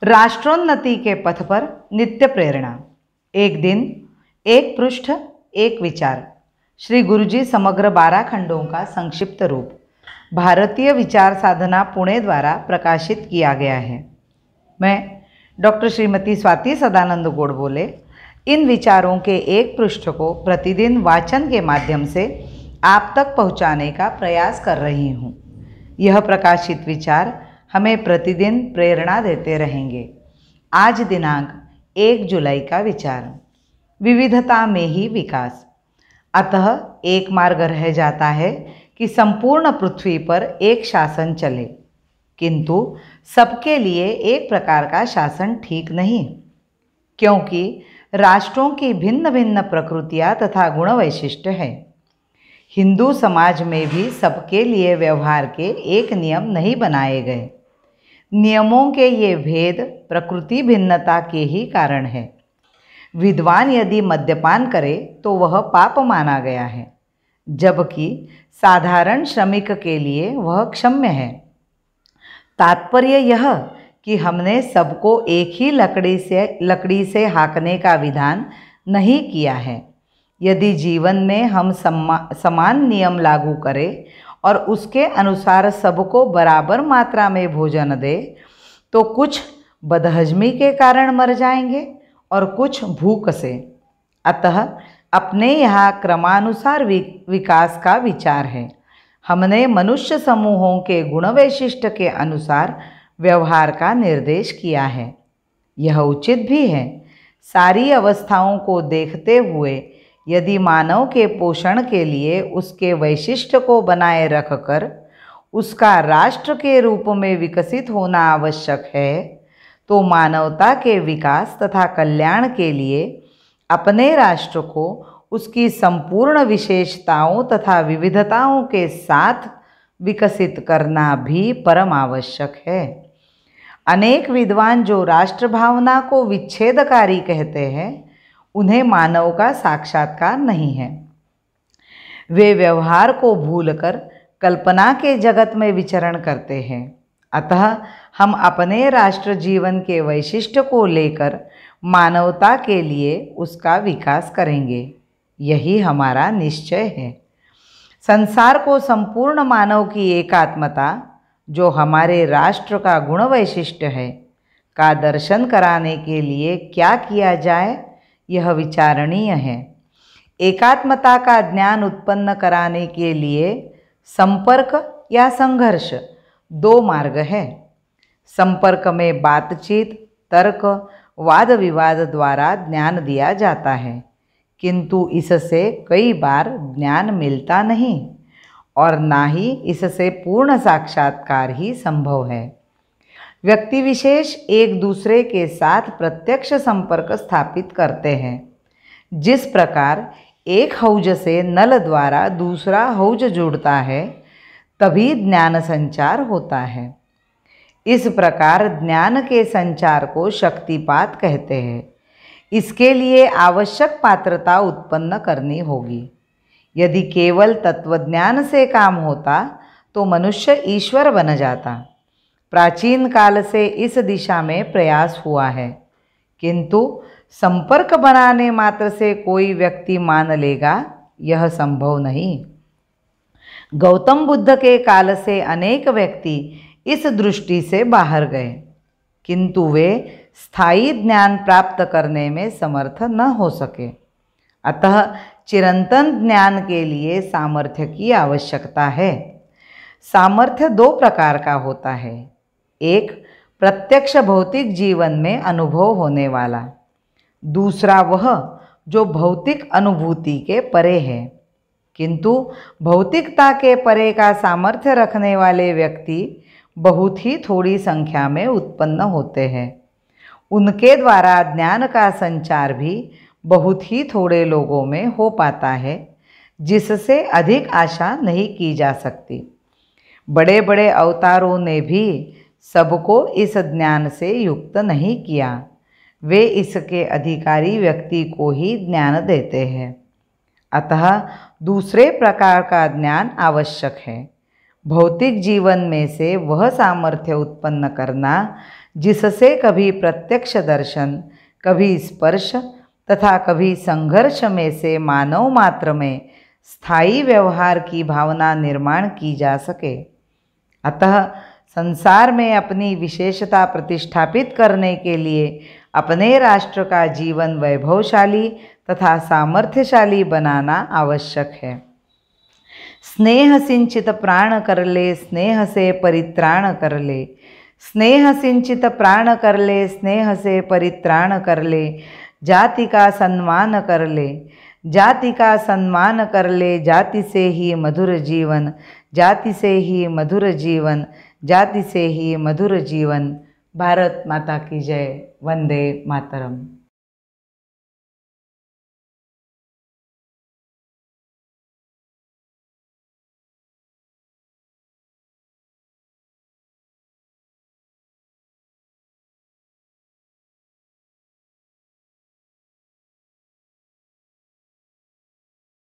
राष्ट्रोन्नति के पथ पर नित्य प्रेरणा। एक दिन, एक पृष्ठ, एक विचार। श्री गुरुजी समग्र 12 खंडों का संक्षिप्त रूप भारतीय विचार साधना पुणे द्वारा प्रकाशित किया गया है। मैं डॉक्टर श्रीमती स्वाति सदानंद गोडबोले इन विचारों के एक पृष्ठ को प्रतिदिन वाचन के माध्यम से आप तक पहुंचाने का प्रयास कर रही हूं। यह प्रकाशित विचार हमें प्रतिदिन प्रेरणा देते रहेंगे। आज दिनांक 1 जुलाई का विचार, विविधता में ही विकास। अतः एक मार्ग रह जाता है कि संपूर्ण पृथ्वी पर एक शासन चले, किंतु सबके लिए एक प्रकार का शासन ठीक नहीं, क्योंकि राष्ट्रों की भिन्न भिन्न प्रकृतियाँ तथा गुण वैशिष्ट्य है। हिंदू समाज में भी सबके लिए व्यवहार के एक नियम नहीं बनाए गए। नियमों के ये भेद प्रकृति भिन्नता के ही कारण है। विद्वान यदि मद्यपान करे तो वह पाप माना गया है, जबकि साधारण श्रमिक के लिए वह क्षम्य है। तात्पर्य यह कि हमने सबको एक ही लकड़ी से हाँकने का विधान नहीं किया है। यदि जीवन में हम समान नियम लागू करें और उसके अनुसार सबको बराबर मात्रा में भोजन दे, तो कुछ बदहजमी के कारण मर जाएंगे और कुछ भूख से। अतः अपने यहाँ क्रमानुसार विकास का विचार है। हमने मनुष्य समूहों के गुण वैशिष्ट के अनुसार व्यवहार का निर्देश किया है। यह उचित भी है। सारी अवस्थाओं को देखते हुए यदि मानव के पोषण के लिए उसके वैशिष्ट्य को बनाए रखकर उसका राष्ट्र के रूप में विकसित होना आवश्यक है, तो मानवता के विकास तथा कल्याण के लिए अपने राष्ट्र को उसकी संपूर्ण विशेषताओं तथा विविधताओं के साथ विकसित करना भी परम आवश्यक है। अनेक विद्वान जो राष्ट्र भावना को विच्छेदकारी कहते हैं, उन्हें मानव का साक्षात्कार नहीं है। वे व्यवहार को भूलकर कल्पना के जगत में विचरण करते हैं। अतः हम अपने राष्ट्र जीवन के वैशिष्ट्य को लेकर मानवता के लिए उसका विकास करेंगे। यही हमारा निश्चय है। संसार को संपूर्ण मानव की एकात्मता, जो हमारे राष्ट्र का गुण वैशिष्ट्य है, का दर्शन कराने के लिए क्या किया जाए, यह विचारणीय है। एकात्मता का ज्ञान उत्पन्न कराने के लिए संपर्क या संघर्ष 2 मार्ग है। संपर्क में बातचीत, तर्क, वाद विवाद द्वारा ज्ञान दिया जाता है, किंतु इससे कई बार ज्ञान मिलता नहीं और ना ही इससे पूर्ण साक्षात्कार ही संभव है। व्यक्ति विशेष एक दूसरे के साथ प्रत्यक्ष संपर्क स्थापित करते हैं। जिस प्रकार एक हौज से नल द्वारा दूसरा हौज जुड़ता है, तभी ज्ञान संचार होता है। इस प्रकार ज्ञान के संचार को शक्तिपात कहते हैं। इसके लिए आवश्यक पात्रता उत्पन्न करनी होगी। यदि केवल तत्वज्ञान से काम होता तो मनुष्य ईश्वर बन जाता। प्राचीन काल से इस दिशा में प्रयास हुआ है, किंतु संपर्क बनाने मात्र से कोई व्यक्ति मान लेगा, यह संभव नहीं। गौतम बुद्ध के काल से अनेक व्यक्ति इस दृष्टि से बाहर गए, किंतु वे स्थायी ज्ञान प्राप्त करने में समर्थ न हो सके। अतः चिरंतन ज्ञान के लिए सामर्थ्य की आवश्यकता है। सामर्थ्य 2 प्रकार का होता है। एक प्रत्यक्ष भौतिक जीवन में अनुभव होने वाला, दूसरा वह जो भौतिक अनुभूति के परे है। किंतु भौतिकता के परे का सामर्थ्य रखने वाले व्यक्ति बहुत ही थोड़ी संख्या में उत्पन्न होते हैं। उनके द्वारा ज्ञान का संचार भी बहुत ही थोड़े लोगों में हो पाता है, जिससे अधिक आशा नहीं की जा सकती। बड़े बड़े अवतारों ने भी सबको इस ज्ञान से युक्त नहीं किया। वे इसके अधिकारी व्यक्ति को ही ज्ञान देते हैं। अतः दूसरे प्रकार का ज्ञान आवश्यक है। भौतिक जीवन में से वह सामर्थ्य उत्पन्न करना जिससे कभी प्रत्यक्ष दर्शन, कभी स्पर्श तथा कभी संघर्ष में से मानव मात्र में स्थायी व्यवहार की भावना निर्माण की जा सके। अतः संसार में अपनी विशेषता प्रतिष्ठापित करने के लिए अपने राष्ट्र का जीवन वैभवशाली तथा सामर्थ्यशाली बनाना आवश्यक है। स्नेह सिंचित प्राण कर ले, स्नेह से परित्राण कर ले। स्नेह सिंचित प्राण कर ले, स्नेह से परित्राण कर ले। जाति का सम्मान कर ले, जाति का सम्मान कर ले। जाति से ही मधुर जीवन, जाति से ही मधुर जीवन, जाति से ही मधुर जीवन। भारत माता की जय। वंदे मातरम।